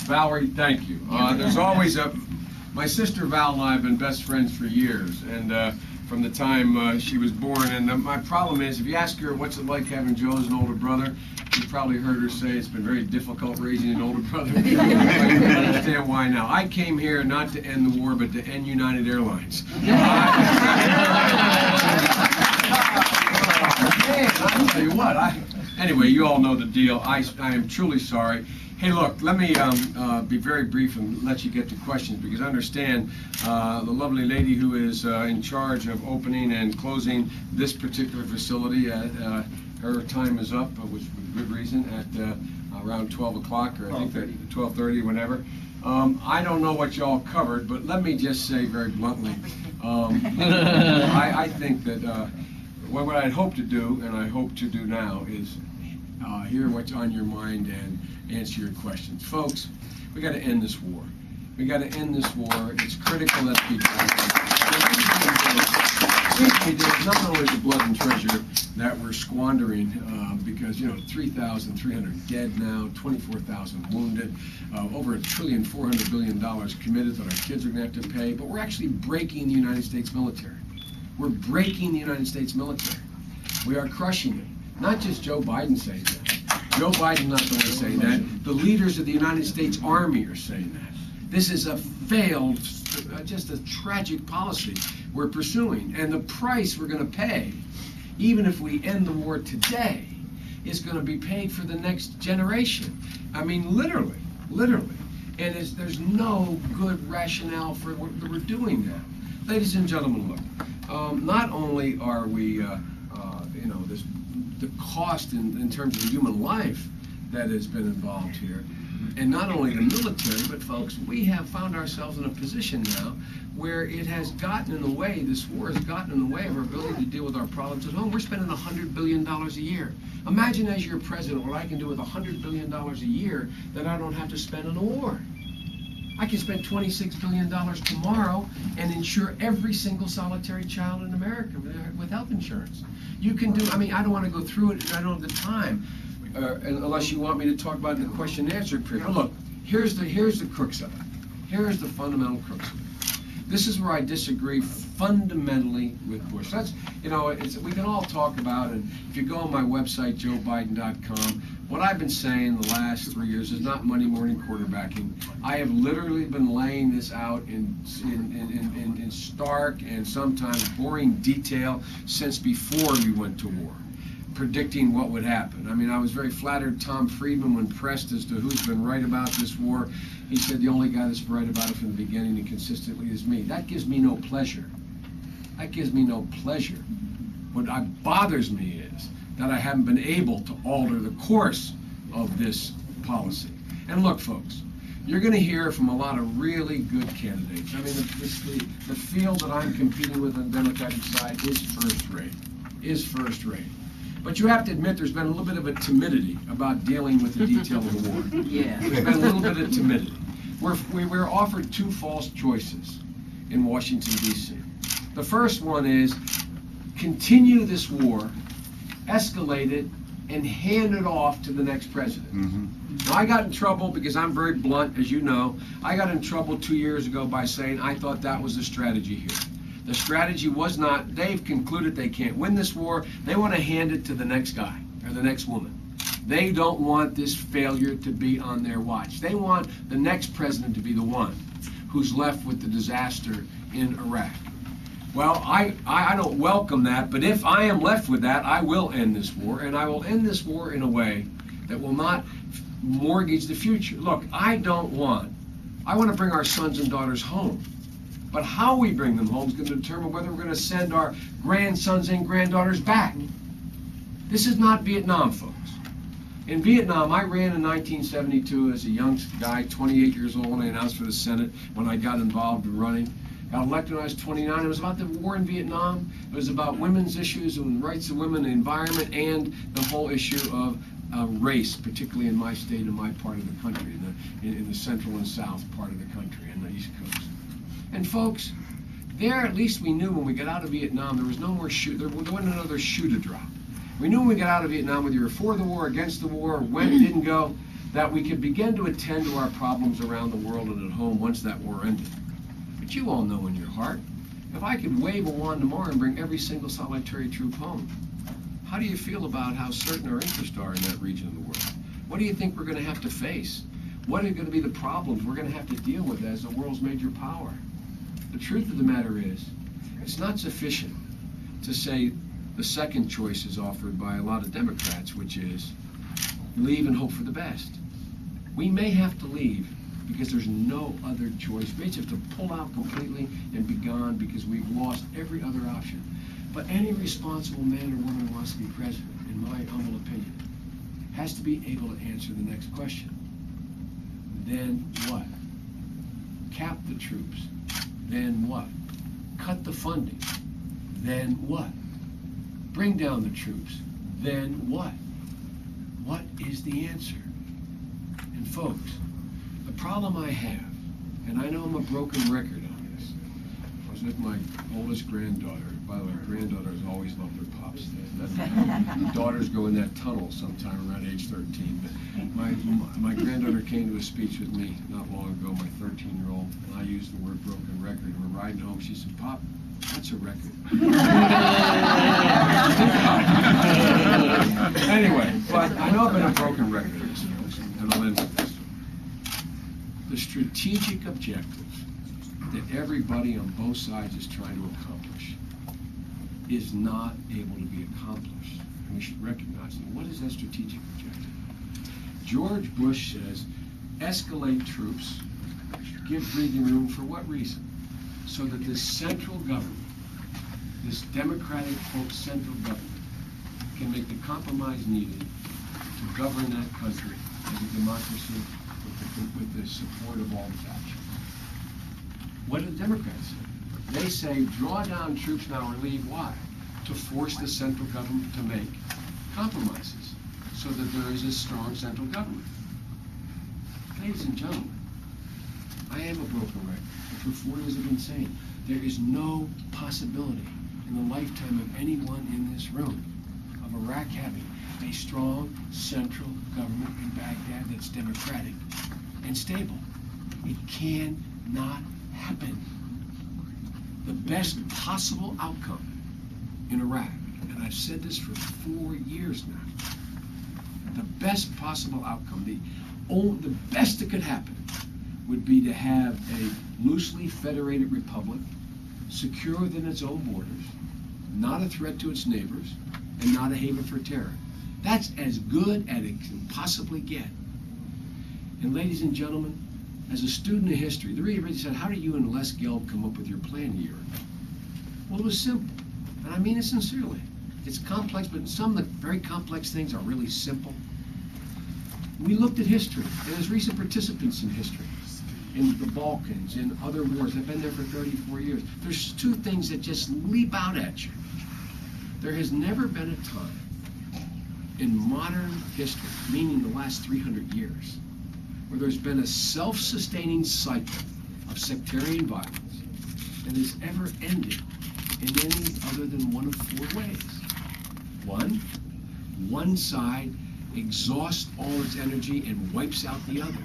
Valerie, thank you. There's always my sister Val and I have been best friends for years, and from the time she was born. And my problem is, if you ask her what's it like having Joe as an older brother, you've probably heard her say it's been very difficult raising an older brother. I can understand why now. I came here not to end the war, but to end United Airlines. I'll tell you what. Anyway, you all know the deal. I am truly sorry. Hey, look, let me be very brief and let you get to questions, because I understand the lovely lady who is in charge of opening and closing this particular facility. Her time is up, which for good reason, at around 12 o'clock, or I think that 12:30, whenever. I don't know what y'all covered, but let me just say very bluntly, I think that what I'd hope to do, and I hope to do now, is hear what's on your mind and answer your questions. Folks, we got to end this war. We got to end this war. It's critical that people. It's not only the blood and treasure that we're squandering, because 3,300 dead now, 24,000 wounded, over $1.4 trillion committed that our kids are going to have to pay. But we're actually breaking the United States military. We're breaking the United States military. We are crushing it. Not just Joe Biden saying that. Joe Biden's not going to say that. The leaders of the United States Army are saying that. This is a failed, just a tragic policy we're pursuing. And the price we're going to pay, even if we end the war today, is going to be paid for the next generation. I mean, literally. And there's no good rationale for what we're doing now. Ladies and gentlemen, look, not only are we, the cost in terms of human life that has been involved here, and not only the military, but folks, we have found ourselves in a position now where it has gotten in the way, this war has gotten in the way of our ability to deal with our problems at home. We're spending $100 billion a year. Imagine as your president what I can do with $100 billion a year that I don't have to spend on a war. I can spend $26 billion tomorrow and insure every single solitary child in America with health insurance. You can do, I don't want to go through it, I don't have the time, unless you want me to talk about it in the question and answer period. But look, here's the crux of it. Here's the fundamental crux of it. This is where I disagree fundamentally with Bush. That's, we can all talk about it. If you go on my website, joebiden.com, what I've been saying the last 3 years is not Monday morning quarterbacking. I have literally been laying this out in stark and sometimes boring detail since before we went to war, predicting what would happen. I was very flattered. Tom Friedman, when pressed as to who's been right about this war, he said the only guy that's right about it from the beginning and consistently is me. That gives me no pleasure. That gives me no pleasure. What bothers me is that I haven't been able to alter the course of this policy. And look, folks, you're going to hear from a lot of really good candidates. The field that I'm competing with on the Democratic side is first rate. But you have to admit there's been a little bit of a timidity about dealing with the detail of the war. Yeah. There's been a little bit of timidity. We're offered two false choices in Washington, D.C. The first one is continue this war, escalate it, and hand it off to the next president. Now, I got in trouble because I'm very blunt, as you know. I got in trouble 2 years ago by saying I thought that was the strategy here. The strategy was not, they've concluded they can't win this war. They want to hand it to the next guy or the next woman. They don't want this failure to be on their watch. They want the next president to be the one who's left with the disaster in Iraq. Well, I don't welcome that, but if I am left with that, I will end this war, and I will end this war in a way that will not mortgage the future. Look, I want to bring our sons and daughters home. But how we bring them home is going to determine whether we're going to send our grandsons and granddaughters back. This is not Vietnam, folks. In Vietnam, I ran in 1972 as a young guy, 28 years old, and I announced for the Senate when I got involved in running. Got elected when I was 29. It was about the war in Vietnam. It was about women's issues and rights of women, the environment, and the whole issue of race, particularly in my state and my part of the country, in the central and south part of the country, and the East Coast. And folks, there at least we knew when we got out of Vietnam there was no more there wasn't another shoe to drop. We knew when we got out of Vietnam whether you were for the war, against the war, when it didn't go, that we could begin to attend to our problems around the world and at home once that war ended. But you all know in your heart, if I could wave a wand tomorrow and bring every single solitary troop home, how do you feel about how certain our interests are in that region of the world? What do you think we're going to have to face? What are going to be the problems we're going to have to deal with as the world's major power? The truth of the matter is, it's not sufficient to say the second choice is offered by a lot of Democrats, which is leave and hope for the best. We may have to leave because there's no other choice. We just have to pull out completely and be gone because we've lost every other option. But any responsible man or woman who wants to be president, in my humble opinion, has to be able to answer the next question. Then what? Cap the troops. Then what? Cut the funding. Then what? Bring down the troops. Then what? What is the answer? And folks, the problem I have, and I know I'm a broken record on this. I was with my oldest granddaughter. By the way, granddaughters always love their pops. Daughters go in that tunnel sometime around age 13. But my granddaughter came to a speech with me not long ago, my 13-year-old, and I used the word broken record. We're riding home. She said, "Pop, that's a record." Anyway, but I know I've been a broken record, and I'll end with this. The strategic objectives that everybody on both sides is trying to accomplish is not able to be accomplished. And we should recognize it. What is that strategic objective? George Bush says, escalate troops, give breathing room. For what reason? So that this central government, this democratic, quote, central government, can make the compromise needed to govern that country as a democracy with the support of all the factions. What do the Democrats say? They say, draw down troops now or leave. Why? To force the central government to make compromises so that there is a strong central government. Ladies and gentlemen, I am a broken record. For 4 years I've been saying, there is no possibility in the lifetime of anyone in this room of Iraq having a strong central government in Baghdad that's democratic and stable. It cannot happen. The best possible outcome in Iraq, and I've said this for 4 years now, the best possible outcome, the best that could happen would be to have a loosely federated republic, secure within its own borders, not a threat to its neighbors, and not a haven for terror. That's as good as it can possibly get. And ladies and gentlemen, as a student of history, the reader said, how did you and Les Gelb come up with your plan here? Well, it was simple, and I mean it sincerely. It's complex, but some of the very complex things are really simple. We looked at history, and as recent participants in history, in the Balkans, in other wars, I've been there for 34 years, there's two things that just leap out at you. There has never been a time in modern history, meaning the last 300 years, where there's been a self-sustaining cycle of sectarian violence that has ever ended in any other than one of 4 ways. One side exhausts all its energy and wipes out the other.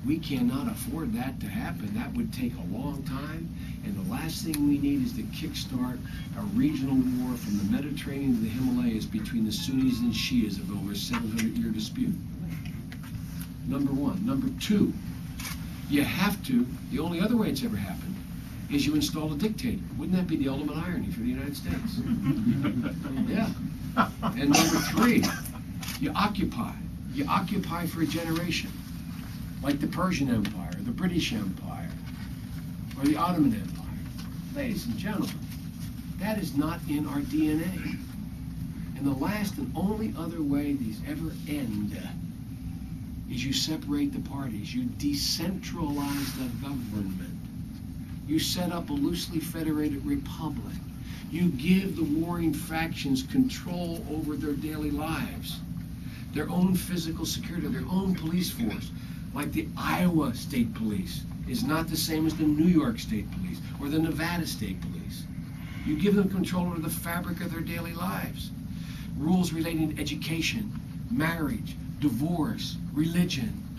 We cannot afford that to happen. That would take a long time, and the last thing we need is to kickstart a regional war from the Mediterranean to the Himalayas between the Sunnis and Shias of over a 700-year dispute. Number one. Number two, you have to, the only other way it's ever happened is you install a dictator. Wouldn't that be the ultimate irony for the United States? Yeah. And number three, you occupy. You occupy for a generation, like the Persian Empire, the British Empire, or the Ottoman Empire. Ladies and gentlemen, that is not in our DNA. And the last and only other way these ever end is you separate the parties. You decentralize the government. You set up a loosely federated republic. You give the warring factions control over their daily lives, their own physical security, their own police force. Like the Iowa State Police is not the same as the New York State Police or the Nevada State Police. You give them control over the fabric of their daily lives. Rules relating to education, marriage, divorce, religion.